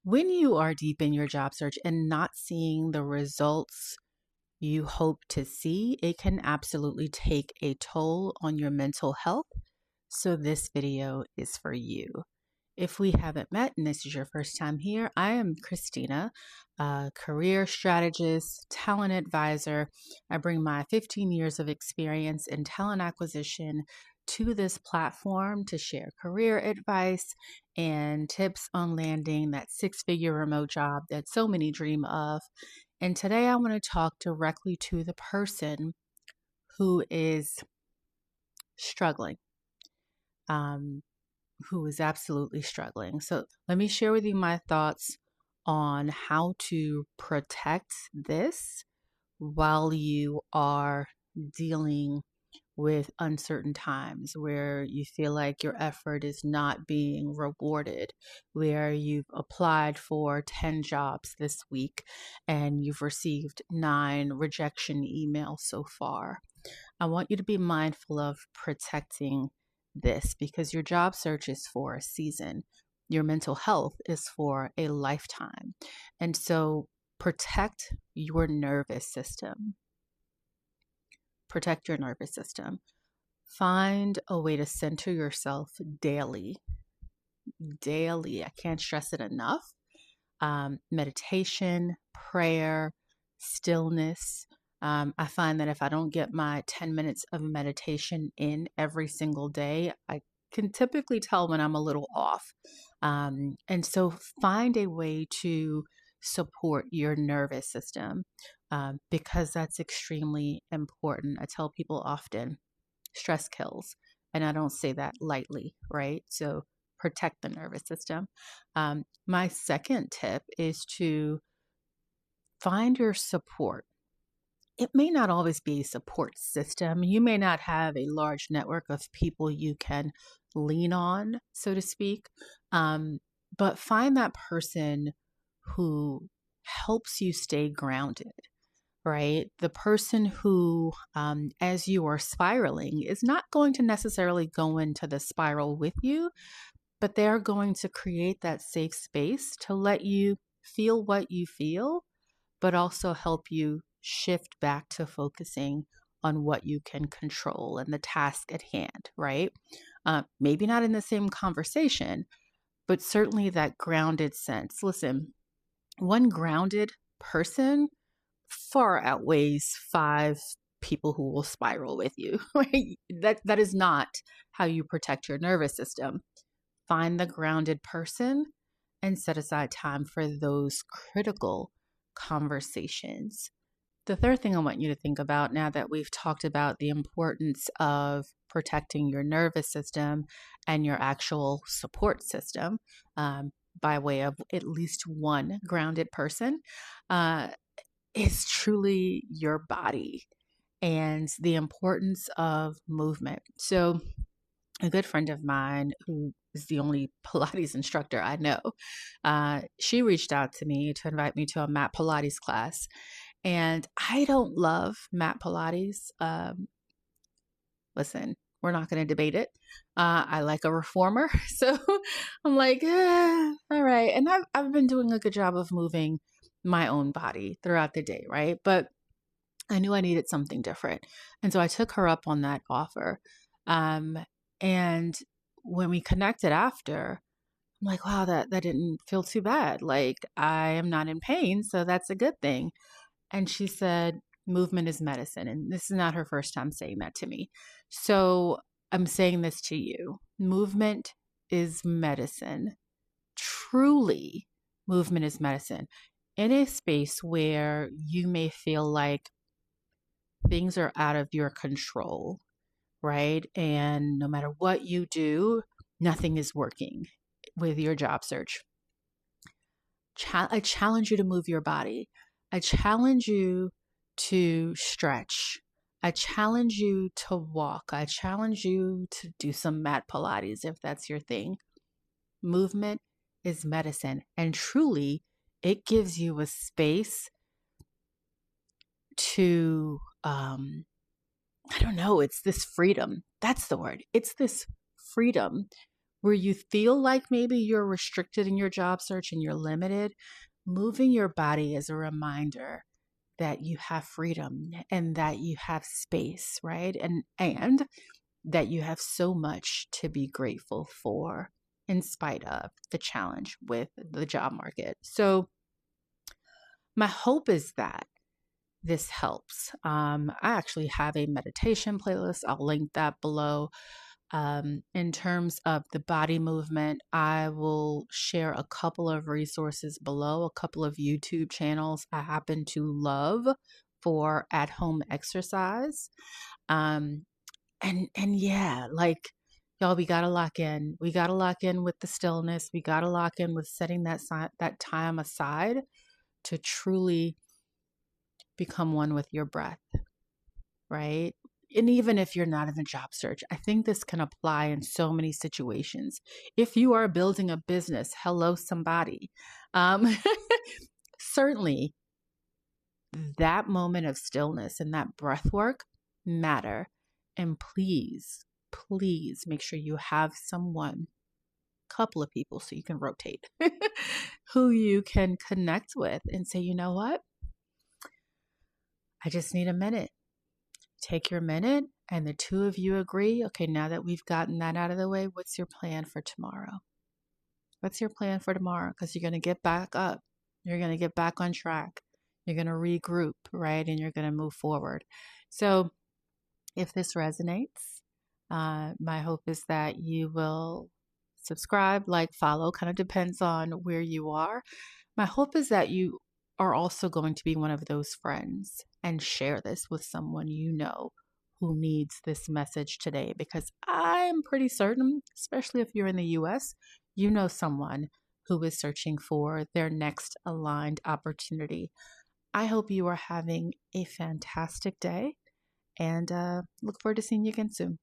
When you are deep in your job search and not seeing the results you hope to see, it can absolutely take a toll on your mental health. So, this video is for you. If we haven't met and this is your first time here, I am Christina, a career strategist, talent advisor. I bring my 15 years of experience in talent acquisition to this platform to share career advice and tips on landing that six-figure remote job that so many dream of. And today I want to talk directly to the person who is struggling. Who is absolutely struggling. So, let me share with you my thoughts on how to protect this while you are dealing with uncertain times where you feel like your effort is not being rewarded, where you've applied for 10 jobs this week and you've received 9 rejection emails so far. I want you to be mindful of protecting this because your job search is for a season. Your mental health is for a lifetime. And so protect your nervous system. Protect your nervous system. Find a way to center yourself daily. Daily. I can't stress it enough. Meditation, prayer, stillness. I find that if I don't get my 10 minutes of meditation in every single day, I can typically tell when I'm a little off. And so find a way to support your nervous system because that's extremely important. I tell people often stress kills, and I don't say that lightly, right? So protect the nervous system. My second tip is to find your support. It may not always be a support system. You may not have a large network of people you can lean on, so to speak, but find that person who helps you stay grounded, right? The person who, as you are spiraling, is not going to necessarily go into the spiral with you, but they're going to create that safe space to let you feel what you feel, but also help you shift back to focusing on what you can control and the task at hand, right? Maybe not in the same conversation, but certainly that grounded sense. Listen, one grounded person far outweighs 5 people who will spiral with you, right? That is not how you protect your nervous system. Find the grounded person and set aside time for those critical conversations. The third thing I want you to think about now that we've talked about the importance of protecting your nervous system and your actual support system by way of at least one grounded person, is truly your body and the importance of movement. So, a good friend of mine who is the only Pilates instructor I know, she reached out to me to invite me to a mat Pilates class. And I don't love mat Pilates. Listen, we're not going to debate it. I like a reformer. So I'm like, all right. And I've been doing a good job of moving my own body throughout the day, right? But I knew I needed something different. And so I took her up on that offer. And when we connected after, I'm like, wow, that didn't feel too bad. Like I am not in pain, so that's a good thing. And she said, movement is medicine. And this is not her first time saying that to me. So I'm saying this to you. Movement is medicine. Truly, movement is medicine. In a space where you may feel like things are out of your control, right? And no matter what you do, nothing is working with your job search. I challenge you to move your body. I challenge you to stretch. I challenge you to walk. I challenge you to do some mat Pilates if that's your thing. Movement is medicine. And truly, it gives you a space to, I don't know, it's this freedom. That's the word. It's this freedom where you feel like maybe you're restricted in your job search and you're limited, moving your body is a reminder that you have freedom and that you have space, right? And that you have so much to be grateful for in spite of the challenge with the job market. So my hope is that this helps. I actually have a meditation playlist. I'll link that below. In terms of the body movement, I will share a couple of resources below, a couple of YouTube channels I happen to love for at-home exercise. Um, and yeah, like y'all, we gotta lock in. We gotta lock in with the stillness. We gotta lock in with setting that time aside to truly become one with your breath, right? And even if you're not in a job search, I think this can apply in so many situations. If you are building a business, hello, somebody. Um, certainly, that moment of stillness and that breath work matter. And please, please make sure you have someone, couple of people, so you can rotate, who you can connect with and say, you know what? I just need a minute. Take your minute, and the two of you agree, okay, now that we've gotten that out of the way, what's your plan for tomorrow? What's your plan for tomorrow? Because you're going to get back up. You're going to get back on track. You're going to regroup, right? And you're going to move forward. So if this resonates, my hope is that you will subscribe, like, follow, kind of depends on where you are. My hope is that you are also going to be one of those friends and share this with someone you know who needs this message today, because I'm pretty certain, especially if you're in the US, you know someone who is searching for their next aligned opportunity. I hope you are having a fantastic day and look forward to seeing you again soon.